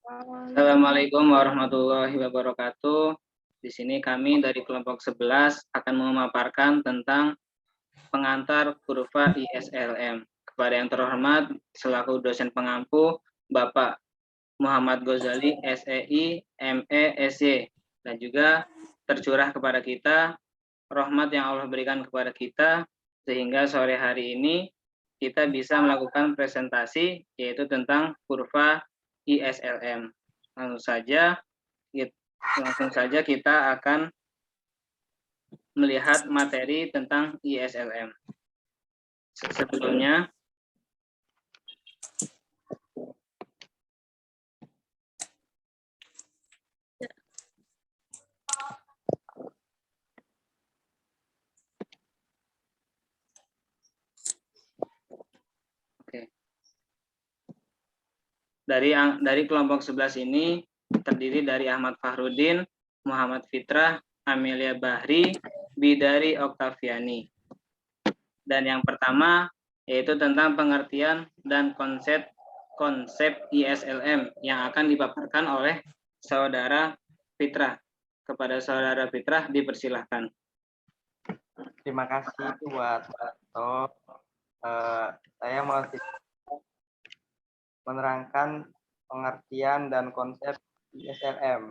Assalamualaikum warahmatullahi wabarakatuh. Di sini kami dari kelompok 11 akan memaparkan tentang pengantar kurva ISLM. Kepada yang terhormat selaku dosen pengampu Bapak Muhammad Ghazali, SEI, ME, SY, dan juga tercurah kepada kita rahmat yang Allah berikan kepada kita sehingga sore hari ini kita bisa melakukan presentasi yaitu tentang kurva ISLM. Langsung saja kita akan melihat materi tentang ISLM. Sebelumnya, dari kelompok 11 ini terdiri dari Ahmad Fahrudin, Muhammad Fitrah, Amelia Bahri, Bidari Oktaviani. Dan yang pertama yaitu tentang pengertian dan konsep ISLM yang akan dipaparkan oleh Saudara Fitrah. Kepada Saudara Fitrah dipersilahkan. Terima kasih buat Pak. Saya mau menerangkan pengertian dan konsep ISLM.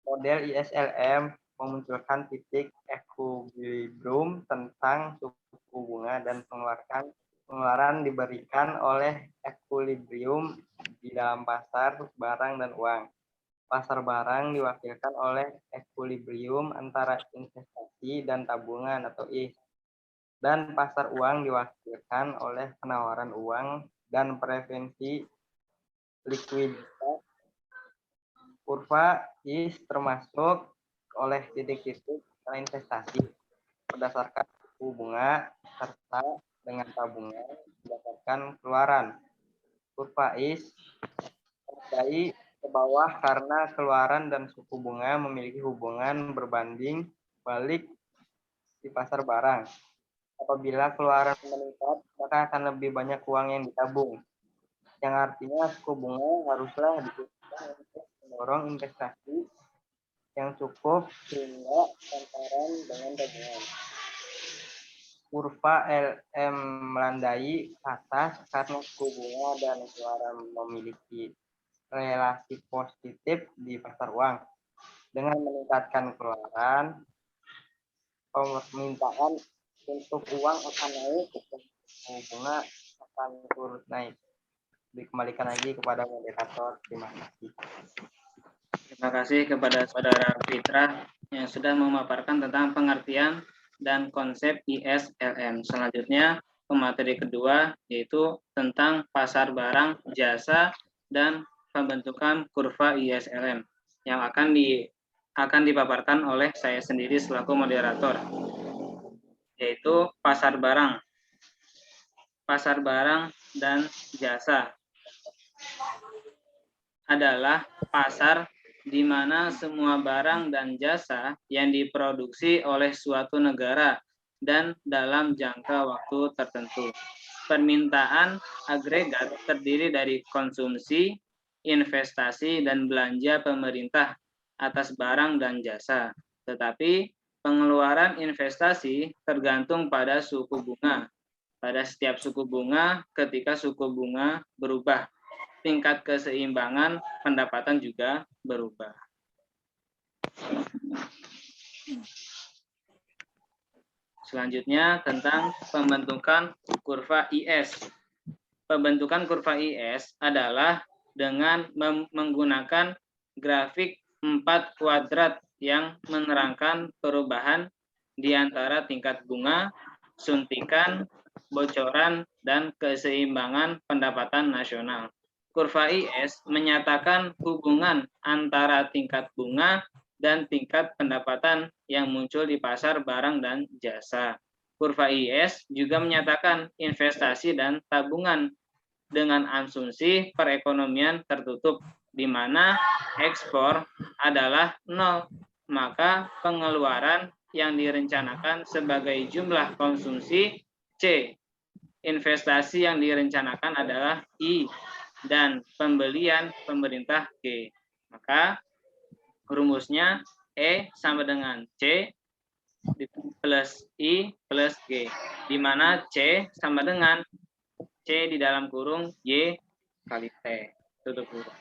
Model ISLM memunculkan titik equilibrium tentang suku bunga dan pengeluaran diberikan oleh equilibrium di dalam pasar barang dan uang. Pasar barang diwakilkan oleh equilibrium antara investasi dan tabungan atau IS. Dan pasar uang diwakilkan oleh penawaran uang dan preferensi likuiditas. Kurva IS termasuk oleh titik-titik investasi berdasarkan suku bunga serta dengan tabungan berdasarkan keluaran. Kurva IS terjadi ke bawah karena keluaran dan suku bunga memiliki hubungan berbanding balik di pasar barang. Apabila keluaran meningkat, maka akan lebih banyak uang yang ditabung. Yang artinya suku bunga haruslah digunakan untuk mendorong investasi yang cukup sehingga gantaran dengan tabungan. Kurva LM melandai atas karena suku bunga dan keluaran memiliki relasi positif di pasar uang. Dengan meningkatkan keluaran, permintaan untuk uang akan naik, suku bunga akan turut naik. Dikembalikan lagi kepada moderator. Terima kasih. Terima kasih kepada Saudara Fitrah yang sudah memaparkan tentang pengertian dan konsep ISLM. Selanjutnya, pemateri kedua yaitu tentang pasar barang, jasa, dan pembentukan kurva ISLM yang akan dipaparkan oleh saya sendiri selaku moderator, yaitu pasar barang dan jasa adalah pasar di mana semua barang dan jasa yang diproduksi oleh suatu negara dan dalam jangka waktu tertentu. Permintaan agregat terdiri dari konsumsi, investasi, dan belanja pemerintah atas barang dan jasa. Tetapi pengeluaran investasi tergantung pada suku bunga. Pada setiap suku bunga, ketika suku bunga berubah, tingkat keseimbangan pendapatan juga berubah. Selanjutnya tentang pembentukan kurva IS. Pembentukan kurva IS adalah dengan menggunakan grafik 4 kuadrat yang menerangkan perubahan di antara tingkat bunga, suntikan, bocoran, dan keseimbangan pendapatan nasional. Kurva IS menyatakan hubungan antara tingkat bunga dan tingkat pendapatan yang muncul di pasar barang dan jasa. Kurva IS juga menyatakan investasi dan tabungan dengan asumsi perekonomian tertutup, di mana ekspor adalah 0, maka pengeluaran yang direncanakan sebagai jumlah konsumsi C. Investasi yang direncanakan adalah I. dan pembelian pemerintah G. Maka rumusnya E sama dengan C plus I plus G, di mana C sama dengan C di dalam kurung Y kali T, tutup kurung.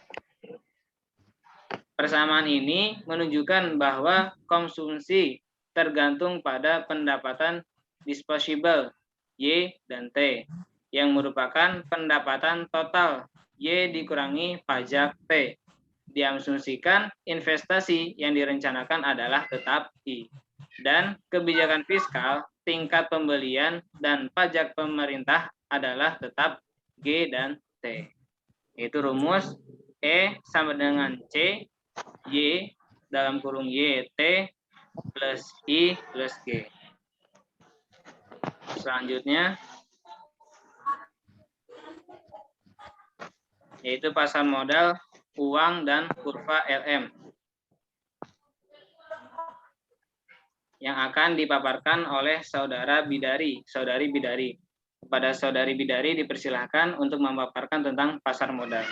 Persamaan ini menunjukkan bahwa konsumsi tergantung pada pendapatan disposable Y dan T, yang merupakan pendapatan total Y dikurangi pajak T. Diasumsikan investasi yang direncanakan adalah tetap I. Dan kebijakan fiskal, tingkat pembelian, dan pajak pemerintah adalah tetap G dan T. Itu rumus E sama dengan C, Y dalam kurung YT plus I plus G. Selanjutnya, yaitu pasar modal, uang, dan kurva LM yang akan dipaparkan oleh saudari Bidari. Kepada saudari Bidari dipersilahkan untuk memaparkan tentang pasar modal.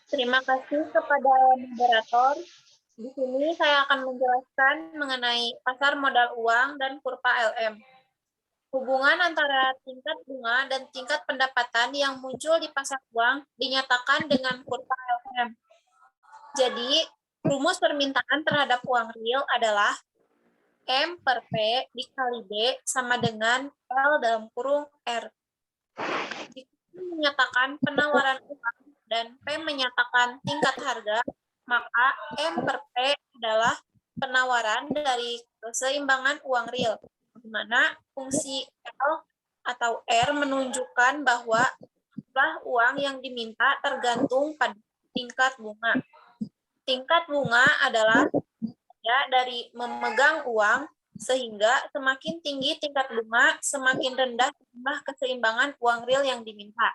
Terima kasih kepada moderator. Di sini saya akan menjelaskan mengenai pasar modal uang dan kurva LM. Hubungan antara tingkat bunga dan tingkat pendapatan yang muncul di pasar uang dinyatakan dengan kurva LM. Jadi, rumus permintaan terhadap uang real adalah M per P dikali B sama dengan L dalam kurung R. Jika menyatakan penawaran uang dan P menyatakan tingkat harga, maka M per P adalah penawaran dari keseimbangan uang real, di mana fungsi L atau R menunjukkan bahwa jumlah uang yang diminta tergantung pada tingkat bunga. Tingkat bunga adalah ya dari memegang uang, sehingga semakin tinggi tingkat bunga, semakin rendah jumlah keseimbangan uang real yang diminta.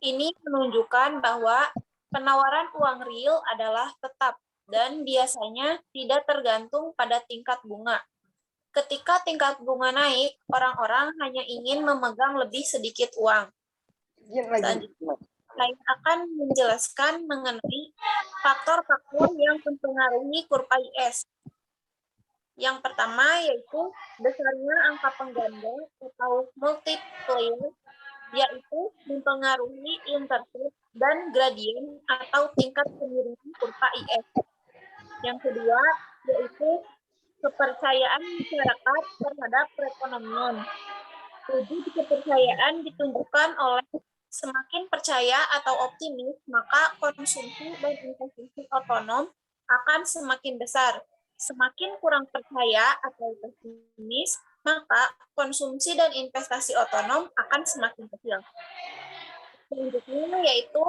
Ini menunjukkan bahwa penawaran uang real adalah tetap dan biasanya tidak tergantung pada tingkat bunga. Ketika tingkat bunga naik, orang-orang hanya ingin memegang lebih sedikit uang. Selanjutnya, saya akan menjelaskan mengenai faktor-faktor yang mempengaruhi kurva IS. Yang pertama yaitu besarnya angka pengganda atau multiplier, yaitu mempengaruhi intercept dan gradien atau tingkat kemiringan kurva IS. Yang kedua yaitu kepercayaan masyarakat terhadap perekonomian. Wujud kepercayaan ditunjukkan oleh semakin percaya atau optimis, maka konsumsi dan investasi otonom akan semakin besar. Semakin kurang percaya atau pesimis, maka konsumsi dan investasi otonom akan semakin kecil. Selanjutnya yaitu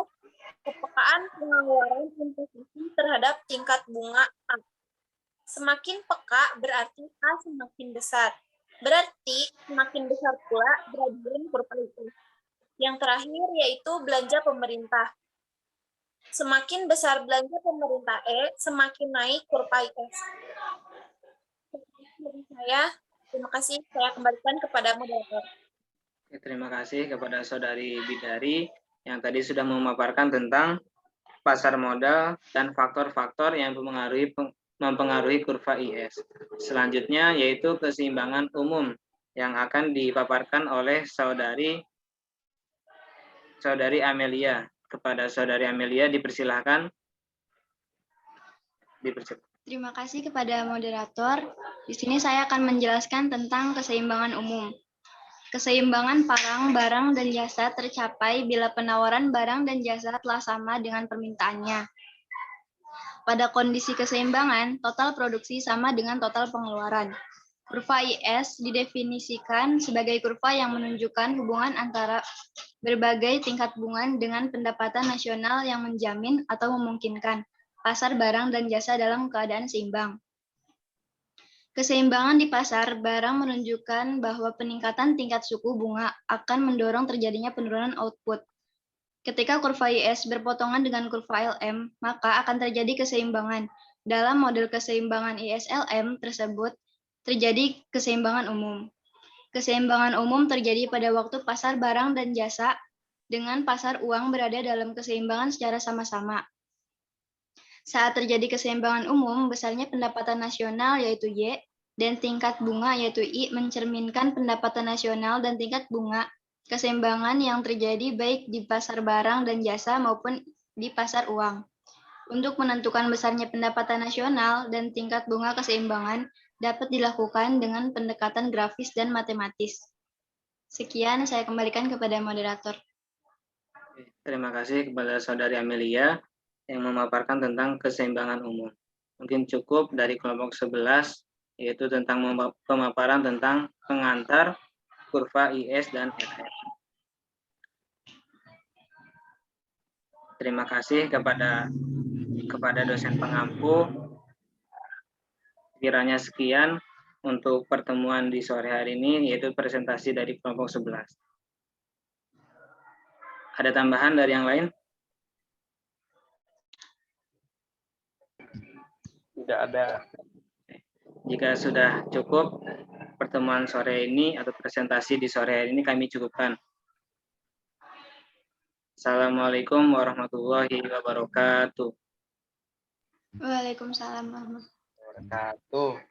kepekaan pengeluaran investasi terhadap tingkat bunga A. Semakin peka berarti A semakin besar. Berarti semakin besar pula gradien kurva itu. Yang terakhir yaitu belanja pemerintah. Semakin besar belanja pemerintah E, semakin naik kurva IS. Terima kasih. Saya kembalikan kepada moderator. Terima kasih kepada saudari Bidari yang tadi sudah memaparkan tentang pasar modal dan faktor-faktor yang mempengaruhi kurva IS. Selanjutnya yaitu keseimbangan umum yang akan dipaparkan oleh saudari Amelia. Kepada saudari Amelia dipersilahkan. Terima kasih kepada moderator. Di sini saya akan menjelaskan tentang keseimbangan umum. Keseimbangan barang, dan jasa tercapai bila penawaran barang dan jasa telah sama dengan permintaannya. Pada kondisi keseimbangan, total produksi sama dengan total pengeluaran. Kurva IS didefinisikan sebagai kurva yang menunjukkan hubungan antara berbagai tingkat bunga dengan pendapatan nasional yang menjamin atau memungkinkan pasar barang dan jasa dalam keadaan seimbang. Keseimbangan di pasar barang menunjukkan bahwa peningkatan tingkat suku bunga akan mendorong terjadinya penurunan output. Ketika kurva IS berpotongan dengan kurva LM, maka akan terjadi keseimbangan. Dalam model keseimbangan IS-LM tersebut, terjadi keseimbangan umum. Keseimbangan umum terjadi pada waktu pasar barang dan jasa dengan pasar uang berada dalam keseimbangan secara sama-sama. Saat terjadi keseimbangan umum, besarnya pendapatan nasional yaitu Y dan tingkat bunga yaitu I mencerminkan pendapatan nasional dan tingkat bunga keseimbangan yang terjadi baik di pasar barang dan jasa maupun di pasar uang. Untuk menentukan besarnya pendapatan nasional dan tingkat bunga keseimbangan dapat dilakukan dengan pendekatan grafis dan matematis. Sekian, saya kembalikan kepada moderator. Terima kasih kepada Saudari Amelia yang memaparkan tentang keseimbangan umum. Mungkin cukup dari kelompok 11, yaitu tentang pemaparan tentang pengantar, kurva IS dan RF. Terima kasih kepada dosen pengampu. Kiranya sekian untuk pertemuan di sore hari ini, yaitu presentasi dari kelompok 11. Ada tambahan dari yang lain? Tidak ada. Jika sudah cukup pertemuan sore ini atau presentasi di sore hari ini kami cukupkan. Assalamualaikum warahmatullahi wabarakatuh. Waalaikumsalam warahmatullahi Wabarakatuh.